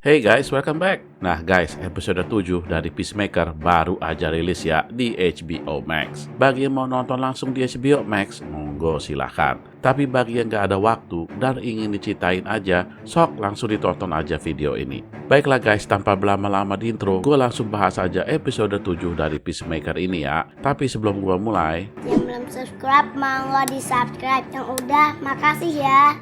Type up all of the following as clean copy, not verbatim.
Hey guys, welcome back. Nah guys, episode 7 dari Peacemaker baru aja rilis ya di HBO Max. Bagi yang mau nonton langsung di HBO Max, monggo silahkan. Tapi bagi yang gak ada waktu dan ingin diceritain aja, sok langsung ditonton aja video ini. Baiklah guys, tanpa berlama-lama di intro, gue langsung bahas aja episode 7 dari Peacemaker ini ya. Tapi sebelum gue mulai, yang belum subscribe, monggo di subscribe. Yang udah, makasih ya.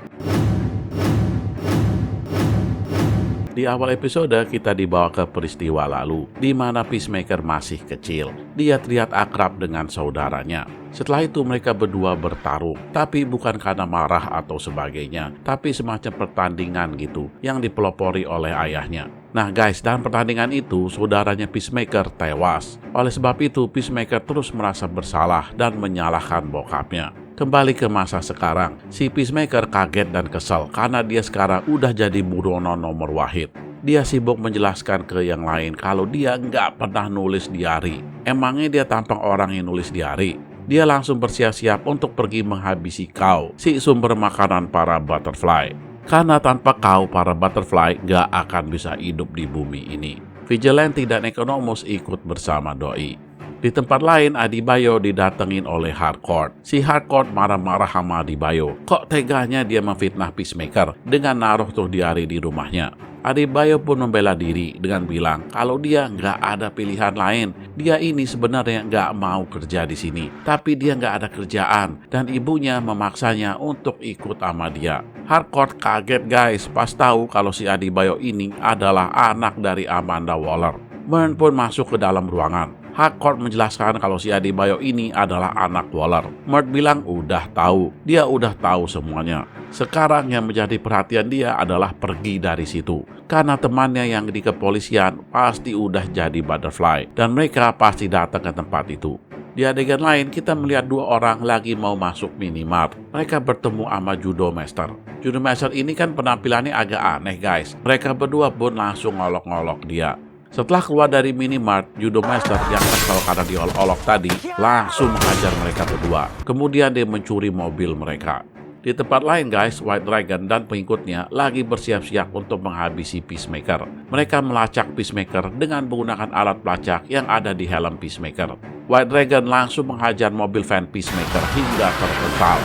di awal episode kita dibawa ke peristiwa lalu, di mana Peacemaker masih kecil. Dia terlihat akrab dengan saudaranya. Setelah itu mereka berdua bertarung, tapi bukan karena marah atau sebagainya, tapi semacam pertandingan gitu, yang dipelopori oleh ayahnya. Nah guys, dalam pertandingan itu, saudaranya Peacemaker tewas. Oleh sebab itu, Peacemaker terus merasa bersalah dan menyalahkan bokapnya. Kembali ke masa sekarang, si Peacemaker kaget dan kesal karena dia sekarang udah jadi buronan nomor wahid. Dia sibuk menjelaskan ke yang lain kalau dia nggak pernah nulis diari. Emangnya dia tampang orang yang nulis diari? Dia langsung bersiap-siap untuk pergi menghabisi Cow, si sumber makanan para butterfly. Karena tanpa Cow, para butterfly nggak akan bisa hidup di bumi ini. Vigilante dan Economus ikut bersama Doi. Di tempat lain, Adebayo didatengin oleh Harcourt. Si Harcourt marah-marah sama Adebayo. Kok teganya dia memfitnah Peacemaker dengan naruh tuh diari di rumahnya. Adebayo pun membela diri dengan bilang kalau dia nggak ada pilihan lain. Dia ini sebenarnya nggak mau kerja di sini, tapi dia nggak ada kerjaan dan ibunya memaksanya untuk ikut sama dia. Harcourt kaget guys pas tahu kalau si Adebayo ini adalah anak dari Amanda Waller. Mern pun masuk ke dalam ruangan. Harcourt menjelaskan kalau si Adebayo ini adalah anak Waller. Mert bilang udah tahu, dia udah tahu semuanya. Sekarang yang menjadi perhatian dia adalah pergi dari situ. Karena temannya yang di kepolisian pasti udah jadi butterfly dan mereka pasti datang ke tempat itu. Di adegan lain kita melihat dua orang lagi mau masuk minimart. Mereka bertemu sama Judo Master. Judo Master ini kan penampilannya agak aneh guys. Mereka berdua pun langsung ngolok-ngolok dia. Setelah keluar dari minimart, Judo Master yang kesal karena diolok-olok tadi langsung menghajar mereka berdua. Kemudian dia mencuri mobil mereka. Di tempat lain guys, White Dragon dan pengikutnya lagi bersiap-siap untuk menghabisi Peacemaker. Mereka melacak Peacemaker dengan menggunakan alat pelacak yang ada di helm Peacemaker. White Dragon langsung menghajar mobil van Peacemaker hingga terpental.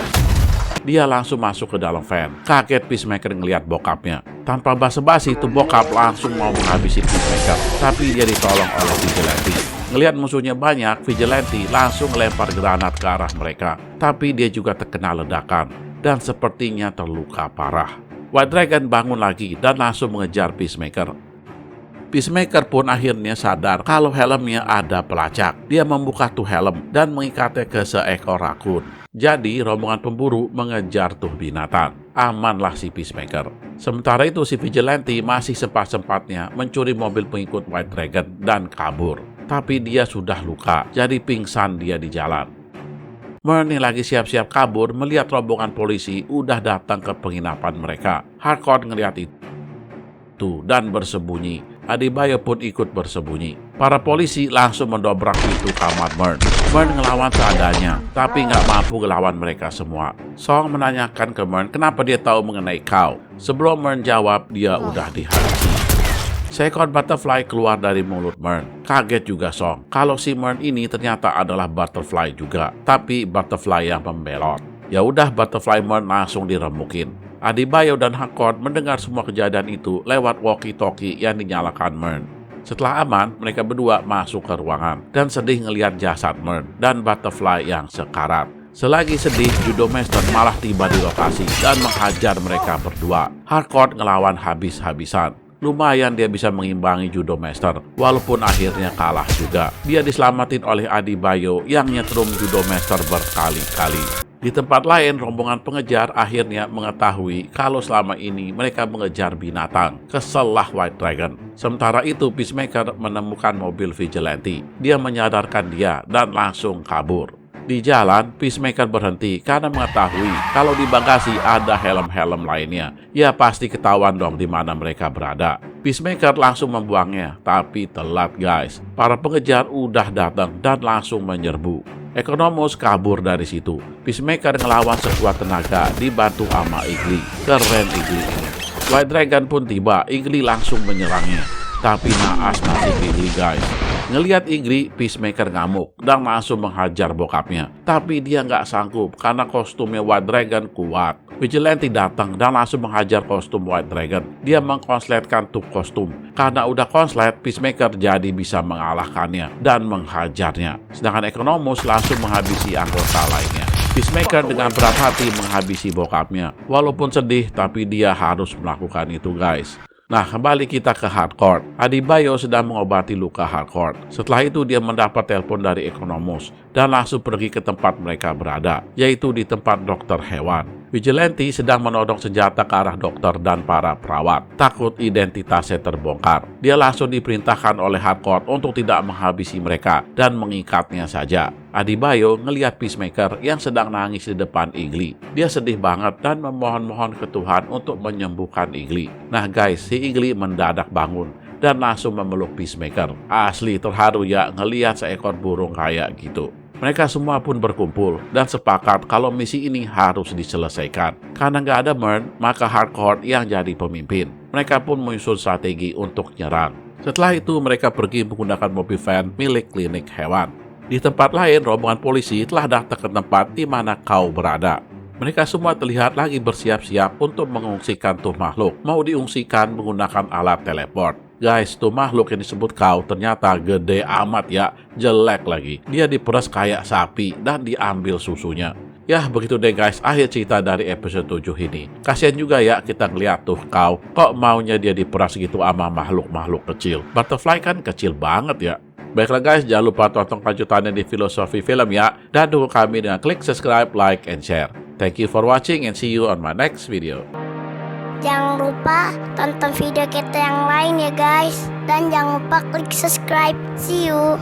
Dia langsung masuk ke dalam van. Kaget Peacemaker ngelihat bokapnya. Tanpa basa-basi itu bokap langsung mau menghabisi Peacemaker. Tapi dia ditolong oleh Vigilante. Ngelihat musuhnya banyak, Vigilante langsung melempar granat ke arah mereka. Tapi dia juga terkena ledakan dan sepertinya terluka parah. White Dragon bangun lagi dan langsung mengejar Peacemaker. Peacemaker pun akhirnya sadar kalau helmnya ada pelacak. Dia membuka tuh helm dan mengikatnya ke seekor rakun. Jadi rombongan pemburu mengejar tuh binatang. Amanlah si Peacemaker. Sementara itu si Vigilante masih sempat-sempatnya mencuri mobil pengikut White Dragon dan kabur. Tapi dia sudah luka, jadi pingsan dia di jalan. Mern lagi siap-siap kabur melihat rombongan polisi udah datang ke penginapan mereka. Harcourt ngeliat itu dan bersembunyi. Adebayo pun ikut bersembunyi. Para polisi langsung mendobrak pintu kamar Mern. Mern ngelawan seadanya, tapi nggak mampu ngelawan mereka semua. Song menanyakan ke Mern kenapa dia tahu mengenai Cow. Sebelum Mern jawab, dia udah dihabisi. Seekor butterfly keluar dari mulut Mern. Kaget juga Song, kalau si Mern ini ternyata adalah butterfly juga, tapi butterfly yang membelot. Ya udah, butterfly Mern langsung diremukin. Adebayo dan Harcourt mendengar semua kejadian itu lewat walkie-talkie yang dinyalakan Mern. Setelah aman, mereka berdua masuk ke ruangan dan sedih ngelihat jasad Mern dan butterfly yang sekarat. Selagi sedih, Judo Master malah tiba di lokasi dan menghajar mereka berdua. Harcourt ngelawan habis-habisan. Lumayan dia bisa mengimbangi Judo Master, walaupun akhirnya kalah juga. Dia diselamatin oleh Adebayo yang nyetrum Judo Master berkali-kali. Di tempat lain, rombongan pengejar akhirnya mengetahui kalau selama ini mereka mengejar binatang. Kesellah White Dragon. Sementara itu, Peacemaker menemukan mobil Vigilante. Dia menyadarkan dia dan langsung kabur. Di jalan, Peacemaker berhenti karena mengetahui kalau di bagasi ada helm-helm lainnya. Ya pasti ketahuan dong di mana mereka berada. Peacemaker langsung membuangnya, tapi telat guys. Para pengejar udah datang dan langsung menyerbu. Economus kabur dari situ. Peacemaker ngelawan sekuat tenaga dibantu sama Igli. Keren Igli ini. White Dragon pun tiba, Igli langsung menyerangnya. Tapi naas nasib Igli guys. Ngelihat Igli, Peacemaker ngamuk dan langsung menghajar bokapnya. Tapi dia nggak sanggup karena kostumnya White Dragon kuat. Vigilante datang dan langsung menghajar kostum White Dragon. Dia mengkonsletkan tuh kostum. Karena udah konslet, Peacemaker jadi bisa mengalahkannya dan menghajarnya. Sedangkan Economus langsung menghabisi anggota lainnya. Peacemaker dengan berat hati menghabisi bokapnya. Walaupun sedih, tapi dia harus melakukan itu guys. Nah, kembali kita ke Hardcore. Adebayo sedang mengobati luka Hardcore. Setelah itu dia mendapat telepon dari Economus dan langsung pergi ke tempat mereka berada, yaitu di tempat dokter hewan. Vigilante sedang menodong senjata ke arah dokter dan para perawat, takut identitasnya terbongkar. Dia langsung diperintahkan oleh Hardcore untuk tidak menghabisi mereka dan mengikatnya saja. Adebayo ngelihat Peacemaker yang sedang nangis di depan Igli. Dia sedih banget dan memohon-mohon ke Tuhan untuk menyembuhkan Igli. Nah guys, si Igli mendadak bangun dan langsung memeluk Peacemaker. Asli terharu ya ngelihat seekor burung kayak gitu. Mereka semua pun berkumpul dan sepakat kalau misi ini harus diselesaikan. Karena nggak ada Mern, maka Hardcore yang jadi pemimpin. Mereka pun menyusun strategi untuk nyerang. Setelah itu mereka pergi menggunakan mobil van milik klinik hewan. Di tempat lain, rombongan polisi telah datang ke tempat di mana kau berada. Mereka semua terlihat lagi bersiap-siap untuk mengungsikan tuh makhluk. Mau diungsikan menggunakan alat teleport. Guys, tuh makhluk yang disebut kau ternyata gede amat ya, jelek lagi. Dia diperas kayak sapi dan diambil susunya. Ya begitu deh guys, akhir cerita dari episode 7 ini. Kasian juga ya kita ngeliat tuh kau, kok maunya dia diperas gitu sama makhluk-makhluk kecil. Butterfly kan kecil banget ya. Baiklah guys, jangan lupa tonton kelanjutannya di Filosofi Film ya. Dan dukung kami dengan klik subscribe, like, and share. Thank you for watching and see you on my next video. Jangan lupa tonton video kita yang lain ya guys. Dan jangan lupa klik subscribe. See you.